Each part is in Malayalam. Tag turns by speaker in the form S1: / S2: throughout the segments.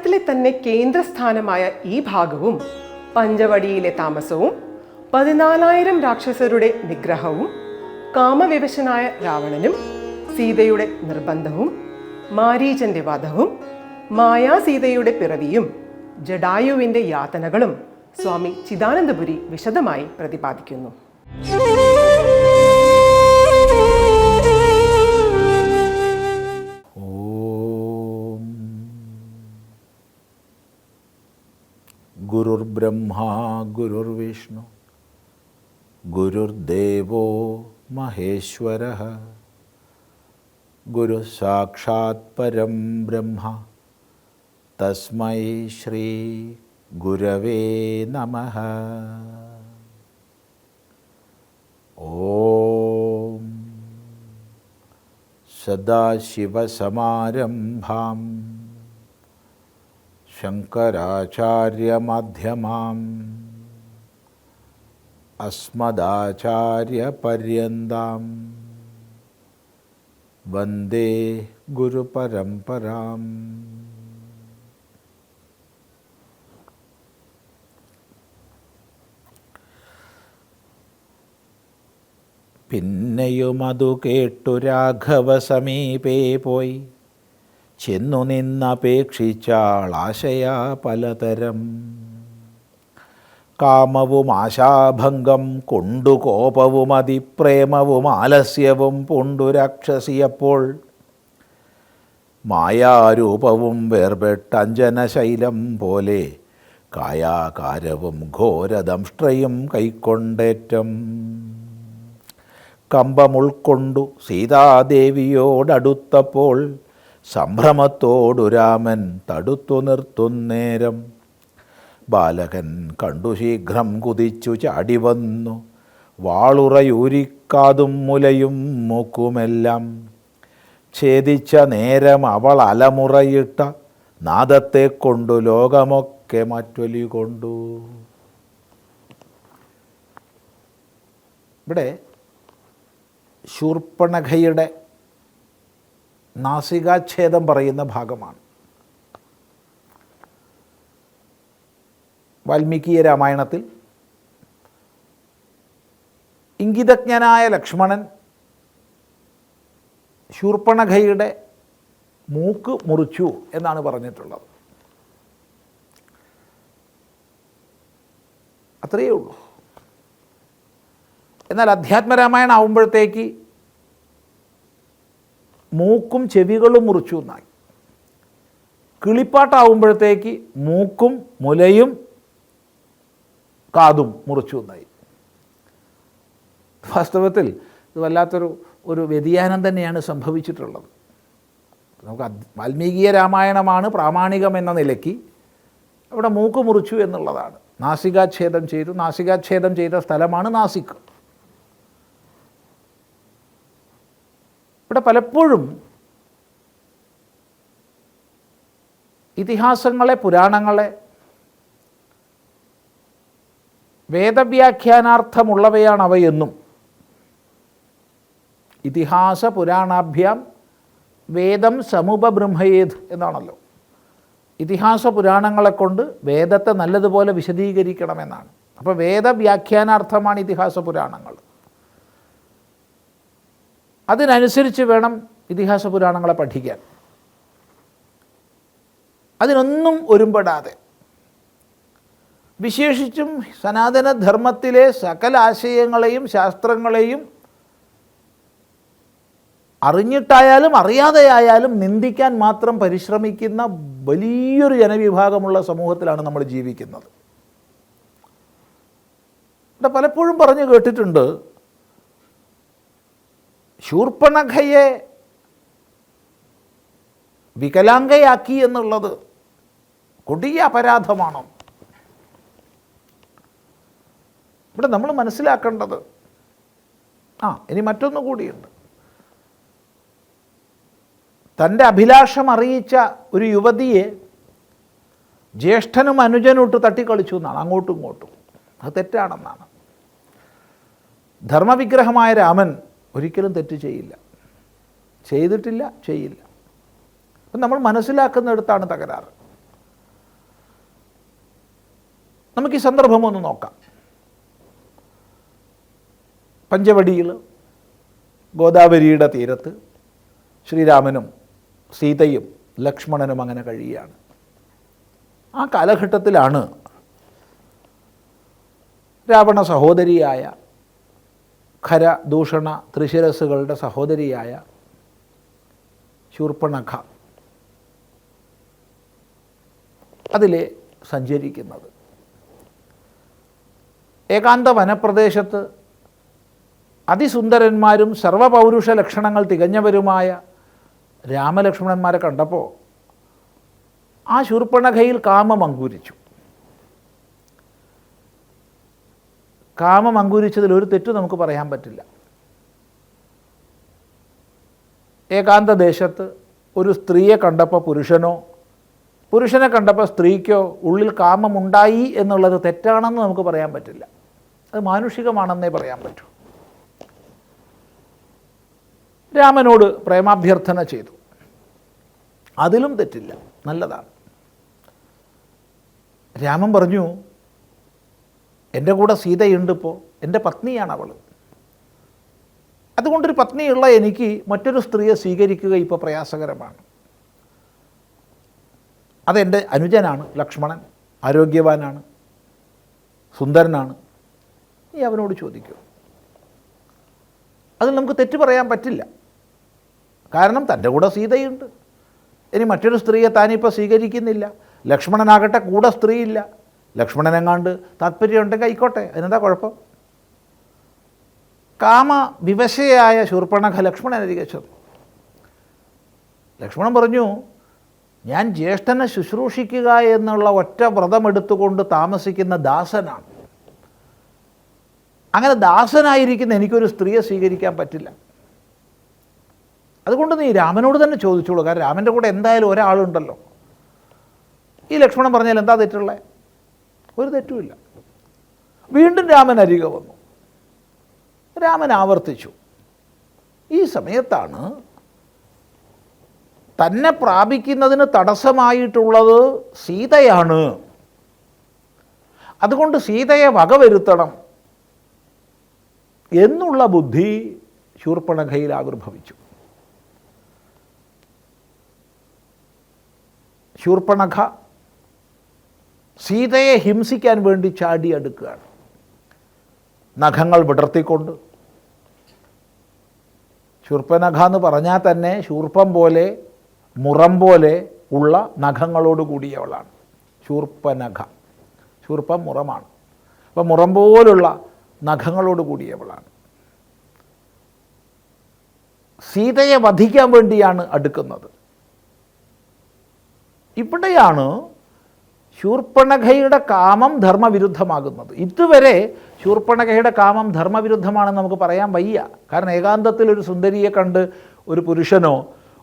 S1: ഭാരതത്തിലെ തന്നെ കേന്ദ്രസ്ഥാനമായ ഈ ഭാഗവും പഞ്ചവടിയിലെ താമസവും 14,000 രാക്ഷസരുടെ നിഗ്രഹവും കാമവിവശനായ രാവണനും സീതയുടെ നിർബന്ധവും മാരീചന്റെ വധവും മായാസീതയുടെ പിറവിയും ജഡായുവിന്റെ യാതനകളും സ്വാമി ചിദാനന്ദപുരി വിശദമായി പ്രതിപാദിക്കുന്നു.
S2: ഗുരുർബ്രഹ്മാ ഗുരുർവിഷ്ണു ഗുരുർദേവോ മഹേശ്വരഃ ഗുരു സാക്ഷാത് പരം ബ്രഹ്മ തസ്മൈ ശ്രീ ഗുരവേ നമഃ. ഓം സദാശിവസമാരംഭാം ശങ്കരാചാര്യമധ്യമാം അസ്മദാചാര്യപര്യന്താം വന്ദേ ഗുരുപരമ്പരാം. പിന്നെയുമതു കേട്ടു രാഘവ സമീപേ പോയി ചെന്നു നിന്നപേക്ഷിച്ചാൾ ആശയാ പലതരം. കാമവും ആശാഭംഗം കൊണ്ടു കോപവും അതിപ്രേമവും ആലസ്യവും പൂണ്ടു രാക്ഷസിയപ്പോൾ മായാരൂപവും വേർപെട്ടഞ്ജനശൈലം പോലെ കായാകാരവും ഘോരദംഷ്ട്രയും കൈക്കൊണ്ടേറ്റം. കമ്പമുൾക്കൊണ്ടു സീതാദേവിയോടടുത്തപ്പോൾ സംഭ്രമത്തോടു രാമൻ തടുത്തു നിർത്തുന്നേരം ബാലകൻ കണ്ടു ശീഘ്രം കുതിച്ചു ചാടിവന്നു വാളുറയൂരിക്കാതും മുലയും മൂക്കുമെല്ലാം ഛേദിച്ച നേരം അവൾ അലമുറയിട്ട നാദത്തെ കൊണ്ടു ലോകമൊക്കെ മറ്റൊലി കൊണ്ടു. ഇവിടെ ശൂർപ്പണഖയുടെ നാസികാച്ഛേദം പറയുന്ന ഭാഗമാണ്. വാൽമീകീയ രാമായണത്തിൽ ഇംഗിതജ്ഞനായ ലക്ഷ്മണൻ ശൂർപ്പണഖയുടെ മൂക്ക് മുറിച്ചു എന്നാണ് പറഞ്ഞിട്ടുള്ളത്. അത്രയേ ഉള്ളൂ. എന്നാൽ അധ്യാത്മരാമായണം ആവുമ്പോഴത്തേക്ക് മൂക്കും ചെവികളും മുറിച്ചു എന്നായി. കിളിപ്പാട്ടാവുമ്പോഴത്തേക്ക് മൂക്കും മുലയും കാതും മുറിച്ചു എന്നായി. വാസ്തവത്തിൽ ഇത് വല്ലാത്തൊരു വ്യതിയാനം തന്നെയാണ് സംഭവിച്ചിട്ടുള്ളത്. നമുക്ക് വാൽമീകീയ രാമായണമാണ് പ്രാമാണികം എന്ന നിലയ്ക്ക് അവിടെ മൂക്ക് മുറിച്ചു എന്നുള്ളതാണ്. നാസികാച്ഛേദം ചെയ്തു. നാസികാച്ഛേദം ചെയ്ത സ്ഥലമാണ് നാസിക്. ഇവിടെ പലപ്പോഴും ഇതിഹാസങ്ങളെ, പുരാണങ്ങളെ വേദവ്യാഖ്യാനാർത്ഥമുള്ളവയാണ് അവയെന്നും ഇതിഹാസ പുരാണാഭ്യാം വേദം സമുപബ്രഹ്മയേത് എന്നാണല്ലോ. ഇതിഹാസ പുരാണങ്ങളെ കൊണ്ട് വേദത്തെ നല്ലതുപോലെ വിശദീകരിക്കണമെന്നാണ്. അപ്പോൾ വേദവ്യാഖ്യാനാർത്ഥമാണ് ഇതിഹാസ പുരാണങ്ങൾ. അതിനനുസരിച്ച് വേണം ഇതിഹാസ പുരാണങ്ങളെ പഠിക്കാൻ. അതിനൊന്നും ഒരുമ്പെടാതെ വിശേഷിച്ചും സനാതനധർമ്മത്തിലെ സകല ആശയങ്ങളെയും ശാസ്ത്രങ്ങളെയും അറിഞ്ഞിട്ടായാലും അറിയാതെയായാലും നിന്ദിക്കാൻ മാത്രം പരിശ്രമിക്കുന്ന വലിയൊരു ജനവിഭാഗമുള്ള സമൂഹത്തിലാണ് നമ്മൾ ജീവിക്കുന്നത്. ഇവിടെ പലപ്പോഴും പറഞ്ഞു കേട്ടിട്ടുണ്ട്, ശൂർപ്പണഖയെ വികലാംഗയാക്കി എന്നുള്ളത് കൊടിയ അപരാധമാണോ? ഇവിടെ നമ്മൾ മനസ്സിലാക്കേണ്ടത് ഇനി മറ്റൊന്നു കൂടിയുണ്ട്. തൻ്റെ അഭിലാഷം അറിയിച്ച ഒരു യുവതിയെ ജ്യേഷ്ഠനും അനുജനോട്ട് തട്ടിക്കളിച്ചു എന്നാണ്, അങ്ങോട്ടും ഇങ്ങോട്ടും. അത് തെറ്റാണെന്നാണ്. ധർമ്മവിഗ്രഹമായ രാമൻ ഒരിക്കലും തെറ്റ് ചെയ്യില്ല, ചെയ്തിട്ടില്ല, ചെയ്യില്ല. അപ്പം നമ്മൾ മനസ്സിലാക്കുന്നിടത്താണ് തകരാറ്. നമുക്ക് ഈ സന്ദർഭം ഒന്ന് നോക്കാം. പഞ്ചവടിയിൽ ഗോദാവരിയുടെ തീരത്ത് ശ്രീരാമനും സീതയും ലക്ഷ്മണനും അങ്ങനെ കഴിയുകയാണ്. ആ കാലഘട്ടത്തിലാണ് രാവണ സഹോദരിയായ ഖരദൂഷണ ത്രിശിരസ്സുകളുടെ സഹോദരിയായ ശൂർപ്പണഖ അതിലെ സഞ്ചരിക്കുന്നത്. ഏകാന്ത വനപ്രദേശത്ത് അതിസുന്ദരന്മാരും സർവപൗരുഷ ലക്ഷണങ്ങൾ തികഞ്ഞവരുമായ രാമലക്ഷ്മണന്മാരെ കണ്ടപ്പോൾ ആ ശൂർപ്പണഖയിൽ കാമം അങ്കുരിച്ചു. കാമം അങ്കുരിച്ചതിൽ ഒരു തെറ്റ് നമുക്ക് പറയാൻ പറ്റില്ല. ഏകാന്ത ദേശത്ത് ഒരു സ്ത്രീയെ കണ്ടപ്പോൾ പുരുഷനെ കണ്ടപ്പോൾ സ്ത്രീക്കോ ഉള്ളിൽ കാമമുണ്ടായി എന്നുള്ളത് തെറ്റാണെന്ന് നമുക്ക് പറയാൻ പറ്റില്ല. അത് മാനുഷികമാണെന്നേ പറയാൻ പറ്റൂ. രാമനോട് പ്രേമാഭ്യർത്ഥന ചെയ്തു, അതിലും തെറ്റില്ല, നല്ലതാണ്. രാമൻ പറഞ്ഞു, എൻ്റെ കൂടെ സീതയുണ്ട്, ഇപ്പോൾ എൻ്റെ പത്നിയാണ് അവൾ. അതുകൊണ്ടൊരു പത്നിയുള്ള എനിക്ക് മറ്റൊരു സ്ത്രീയെ സ്വീകരിക്കുക ഇപ്പോൾ പ്രയാസകരമാണ്. അതെൻ്റെ അനുജനാണ് ലക്ഷ്മണൻ, ആരോഗ്യവാനാണ്, സുന്ദരനാണ്. നീ അവനോട് ചോദിക്കൂ. അതിൽ നമുക്ക് തെറ്റ് പറയാൻ പറ്റില്ല. കാരണം തൻ്റെ കൂടെ സീതയുണ്ട്, ഇനി മറ്റൊരു സ്ത്രീയെ താനിപ്പോൾ സ്വീകരിക്കുന്നില്ല. ലക്ഷ്മണനാകട്ടെ കൂടെ സ്ത്രീയില്ല. ലക്ഷ്മണനെങ്ങാണ്ട് താല്പര്യമുണ്ടെങ്കിൽ ആയിക്കോട്ടെ, അതിനെന്താ കുഴപ്പം? കാമ വിവശയായ ശൂർപ്പണഖ ലക്ഷ്മണനരികെ ചെന്നു. ലക്ഷ്മണൻ പറഞ്ഞു, ഞാൻ ജ്യേഷ്ഠനെ ശുശ്രൂഷിക്കുക എന്നുള്ള ഒറ്റ വ്രതമെടുത്തുകൊണ്ട് താമസിക്കുന്ന ദാസനാണ്. അങ്ങനെ ദാസനായിരിക്കുന്ന എനിക്കൊരു സ്ത്രീയെ സ്വീകരിക്കാൻ പറ്റില്ല. അതുകൊണ്ട് നീ രാമനോട് തന്നെ ചോദിച്ചോളൂ. കാരണം രാമൻ്റെ കൂടെ എന്തായാലും ഒരാളുണ്ടല്ലോ. ഈ ലക്ഷ്മണൻ പറഞ്ഞാൽ എന്താ തെറ്റുള്ളത്? ഒരു തെറ്റുമില്ല. വീണ്ടും രാമൻ അരികെ വന്നു. രാമൻ ആവർത്തിച്ചു. ഈ സമയത്താണ് തന്നെ പ്രാപിക്കുന്നതിന് തടസ്സമായിട്ടുള്ളത് സീതയാണ്. അതുകൊണ്ട് സീതയെ വകവരുത്തണം എന്നുള്ള ബുദ്ധി ശൂർപ്പണഖയിൽ ആവിർഭവിച്ചു. ശൂർപ്പണഖ സീതയെ ഹിംസിക്കാൻ വേണ്ടി ചാടിയെടുക്കുകയാണ്. നഖങ്ങൾ വിടർത്തിക്കൊണ്ട്. ശൂർപ്പനഖ എന്ന് പറഞ്ഞാൽ തന്നെ ശൂർപ്പം പോലെ, മുറം പോലെ ഉള്ള നഖങ്ങളോട് കൂടിയവളാണ് ശൂർപ്പനഖ. ശൂർപ്പം മുറമാണ്. അപ്പം മുറം പോലുള്ള നഖങ്ങളോട് കൂടിയവളാണ്. സീതയെ വധിക്കാൻ വേണ്ടിയാണ് അടുക്കുന്നത്. ഇവിടെയാണ് ശൂർപ്പണഖയുടെ കാമം ധർമ്മവിരുദ്ധമാകുന്നത്. ഇതുവരെ ശൂർപ്പണഖയുടെ കാമം ധർമ്മവിരുദ്ധമാണെന്ന് നമുക്ക് പറയാൻ വയ്യ. കാരണം ഏകാന്തത്തിൽ ഒരു സുന്ദരിയെ കണ്ട് ഒരു പുരുഷനോ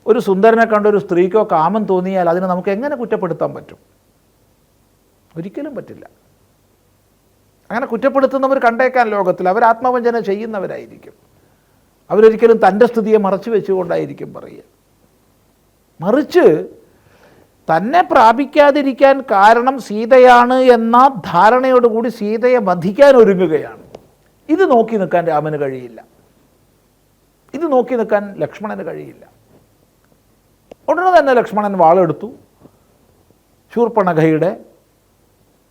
S2: ഒരു സുന്ദരനെ കണ്ട് ഒരു സ്ത്രീക്കോ കാമം തോന്നിയാൽ അതിനെ നമുക്ക് എങ്ങനെ കുറ്റപ്പെടുത്താൻ പറ്റും? ഒരിക്കലും പറ്റില്ല. അങ്ങനെ കുറ്റപ്പെടുത്തുന്നവർ കണ്ടേക്കാൻ ലോകത്തിൽ. അവർ ആത്മവഞ്ചന ചെയ്യുന്നവരായിരിക്കും. അവരൊരിക്കലും തൻ്റെ സ്ഥിതിയെ മറച്ചു വെച്ചുകൊണ്ടായിരിക്കും പറയുക. മറിച്ച് തന്നെ പ്രാപിക്കാതിരിക്കാൻ കാരണം സീതയാണ് എന്ന ധാരണയോടുകൂടി സീതയെ വധിക്കാൻ ഒരുങ്ങുകയാണ്. ഇത് നോക്കി നിൽക്കാൻ രാമന് കഴിയില്ല. ഇത് നോക്കി നിൽക്കാൻ ലക്ഷ്മണന് കഴിയില്ല. ഉടനെ തന്നെ ലക്ഷ്മണൻ വാളെടുത്തു. ശൂർപ്പണഖയുടെ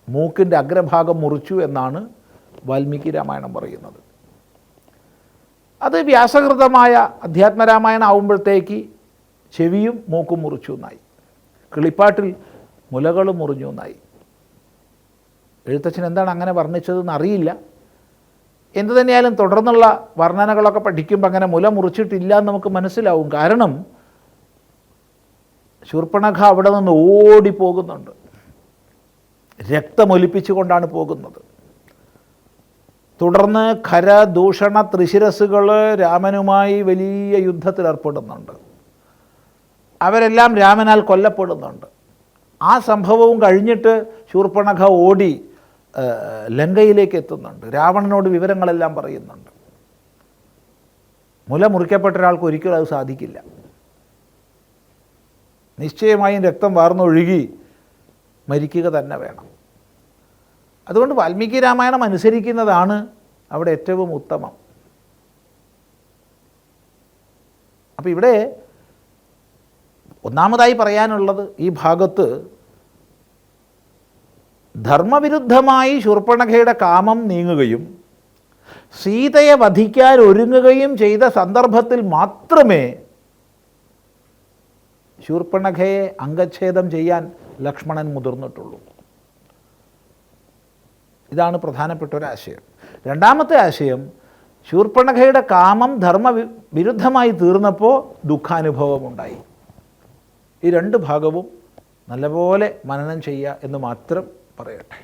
S2: മൂക്കിൻ്റെ അഗ്രഭാഗം മുറിച്ചു എന്നാണ് വാൽമീകി രാമായണം പറയുന്നത്. അത് വ്യാസകൃതമായ അധ്യാത്മരാമായണം ആവുമ്പോഴത്തേക്ക് ചെവിയും മൂക്കും മുറിച്ചു എന്നായി. കിളിപ്പാട്ടിൽ മുലകൾ മുറിഞ്ഞു എന്നായി. എഴുത്തച്ഛൻ എന്താണ് അങ്ങനെ വർണ്ണിച്ചതെന്ന് അറിയില്ല. എന്തു തന്നെയായാലും തുടർന്നുള്ള വർണ്ണനകളൊക്കെ പഠിക്കുമ്പോൾ അങ്ങനെ മുല മുറിച്ചിട്ടില്ല എന്ന് നമുക്ക് മനസ്സിലാവും. കാരണം ശൂർപ്പണഖ അവിടെ നിന്ന് ഓടിപ്പോകുന്നുണ്ട്. രക്തമൊലിപ്പിച്ചുകൊണ്ടാണ് പോകുന്നത്. തുടർന്ന് ഖരദൂഷണ ത്രിശിരസ്സുകൾ രാമനുമായി വലിയ യുദ്ധത്തിലേർപ്പെടുന്നുണ്ട്. അവരെല്ലാം രാമനാൽ കൊല്ലപ്പെടുന്നുണ്ട്. ആ സംഭവവും കഴിഞ്ഞിട്ട് ശൂർപ്പണഖ ഓടി ലങ്കയിലേക്ക് എത്തുന്നുണ്ട്. രാവണനോട് വിവരങ്ങളെല്ലാം പറയുന്നുണ്ട്. മുല മുറിക്കപ്പെട്ട ഒരാൾക്ക് ഒരിക്കലും അത് സാധിക്കില്ല. നിശ്ചയമായും രക്തം വാർന്നൊഴുകി മരിക്കുക തന്നെ വേണം. അതുകൊണ്ട് വാൽമീകി രാമായണം അനുസരിക്കുന്നതാണ് അവിടെ ഏറ്റവും ഉത്തമം. അപ്പോൾ ഇവിടെ ഒന്നാമതായി പറയാനുള്ളത്, ഈ ഭാഗത്ത് ധർമ്മവിരുദ്ധമായി ശൂർപ്പണഖയുടെ കാമം നീങ്ങുകയും സീതയെ വധിക്കാൻ ഒരുങ്ങുകയും ചെയ്ത സന്ദർഭത്തിൽ മാത്രമേ ശൂർപ്പണഖയെ അംഗച്ഛേദം ചെയ്യാൻ ലക്ഷ്മണൻ മുതിർന്നിട്ടുള്ളൂ. ഇതാണ് പ്രധാനപ്പെട്ട ഒരു ആശയം. രണ്ടാമത്തെ ആശയം, ശൂർപ്പണഖയുടെ കാമം വിരുദ്ധമായി തീർന്നപ്പോൾ ദുഃഖാനുഭവമുണ്ടായി. ഈ രണ്ട് ഭാഗവും നല്ലപോലെ മനനം ചെയ്യുക എന്ന് മാത്രം പറയട്ടെ.